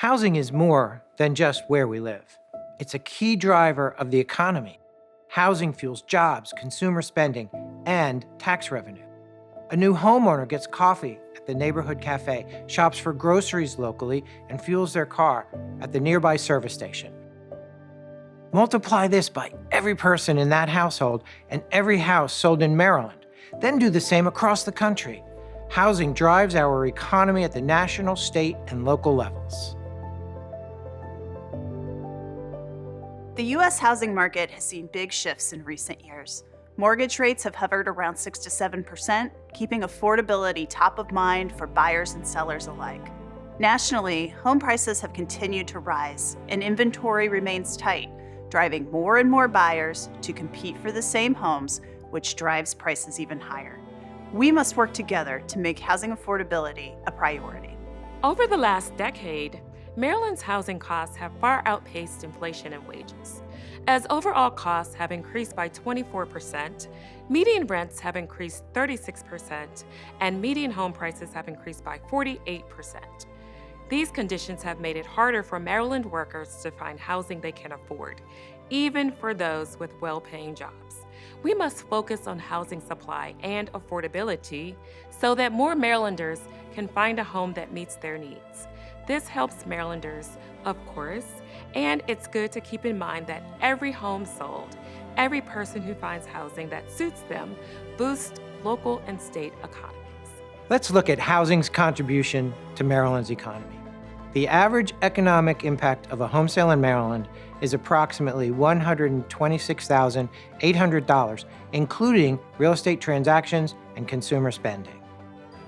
Housing is more than just where we live. It's a key driver of the economy. Housing fuels jobs, consumer spending, and tax revenue. A new homeowner gets coffee at the neighborhood cafe, shops for groceries locally, and fuels their car at the nearby service station. Multiply this by every person in that household and every house sold in Maryland. Then do the same across the country. Housing drives our economy at the national, state, and local levels. The U.S. housing market has seen big shifts in recent years. Mortgage rates have hovered around 6 to 7%, keeping affordability top of mind for buyers and sellers alike. Nationally, home prices have continued to rise, and inventory remains tight, driving more and more buyers to compete for the same homes, which drives prices even higher. We must work together to make housing affordability a priority. Over the last decade, Maryland's housing costs have far outpaced inflation and wages. As overall costs have increased by 24%, median rents have increased 36%, and median home prices have increased by 48%. These conditions have made it harder for Maryland workers to find housing they can afford, even for those with well-paying jobs. We must focus on housing supply and affordability so that more Marylanders can find a home that meets their needs. This helps Marylanders, of course, and it's good to keep in mind that every home sold, every person who finds housing that suits them, boosts local and state economies. Let's look at housing's contribution to Maryland's economy. The average economic impact of a home sale in Maryland is approximately $126,800, including real estate transactions and consumer spending.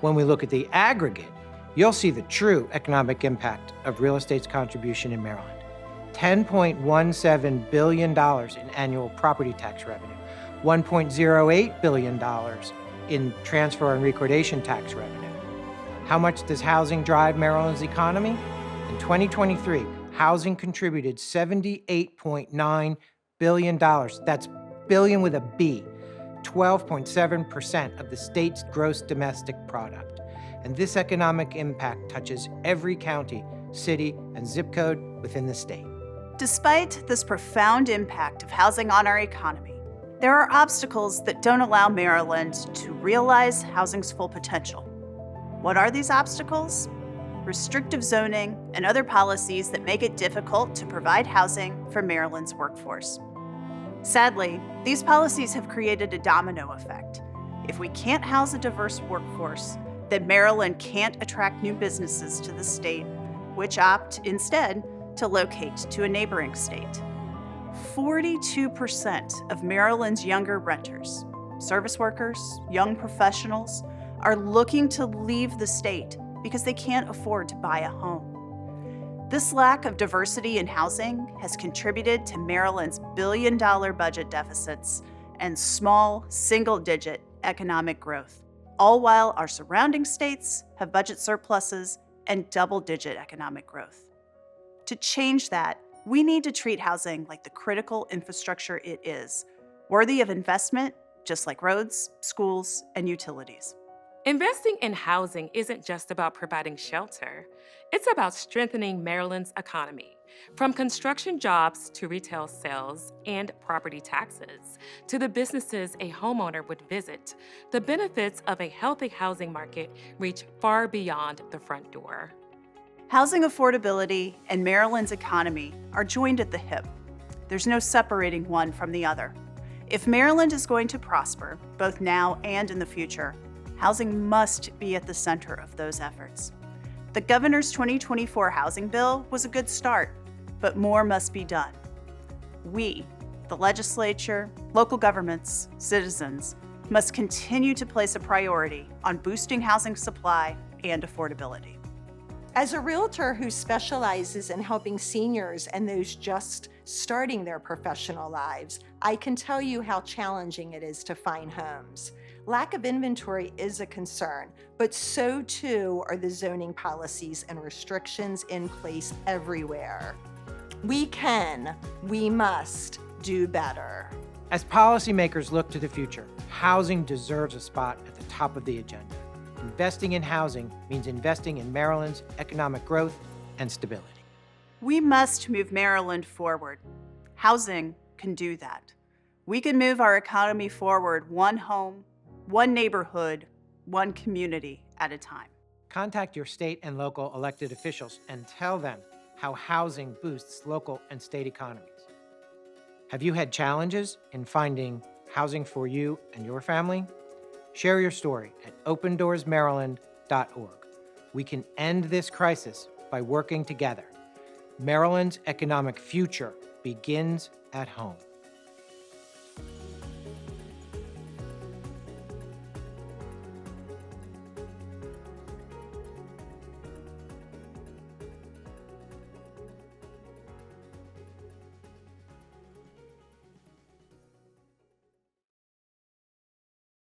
When we look at the aggregate, you'll see the true economic impact of real estate's contribution in Maryland. $10.17 billion in annual property tax revenue, $1.08 billion in transfer and recordation tax revenue. How much does housing drive Maryland's economy? In 2023, housing contributed $78.9 billion. That's billion with a B, 12.7% of the state's gross domestic product. And this economic impact touches every county, city, and zip code within the state. Despite this profound impact of housing on our economy, there are obstacles that don't allow Maryland to realize housing's full potential. What are these obstacles? Restrictive zoning and other policies that make it difficult to provide housing for Maryland's workforce. Sadly, these policies have created a domino effect. If we can't house a diverse workforce, then Maryland can't attract new businesses to the state, which opt instead to locate to a neighboring state. 42% of Maryland's younger renters, service workers, young professionals, are looking to leave the state because they can't afford to buy a home. This lack of diversity in housing has contributed to Maryland's billion-dollar budget deficits and small, single-digit economic growth, all while our surrounding states have budget surpluses and double-digit economic growth. To change that, we need to treat housing like the critical infrastructure it is, worthy of investment, just like roads, schools, and utilities. Investing in housing isn't just about providing shelter. It's about strengthening Maryland's economy. From construction jobs to retail sales and property taxes to the businesses a homeowner would visit, the benefits of a healthy housing market reach far beyond the front door. Housing affordability and Maryland's economy are joined at the hip. There's no separating one from the other. If Maryland is going to prosper, both now and in the future, housing must be at the center of those efforts. The governor's 2024 housing bill was a good start, but more must be done. We, the legislature, local governments, citizens, must continue to place a priority on boosting housing supply and affordability. As a realtor who specializes in helping seniors and those just starting their professional lives, I can tell you how challenging it is to find homes. Lack of inventory is a concern, but so too are the zoning policies and restrictions in place everywhere. We must do better. As policymakers look to the future, housing deserves a spot at the top of the agenda. Investing in housing means investing in Maryland's economic growth and stability. We must move Maryland forward. Housing can do that. We can move our economy forward one home, one neighborhood, one community at a time. Contact your state and local elected officials and tell them how housing boosts local and state economies. Have you had challenges in finding housing for you and your family? Share your story at opendoorsmaryland.org. We can end this crisis by working together. Maryland's economic future begins at home.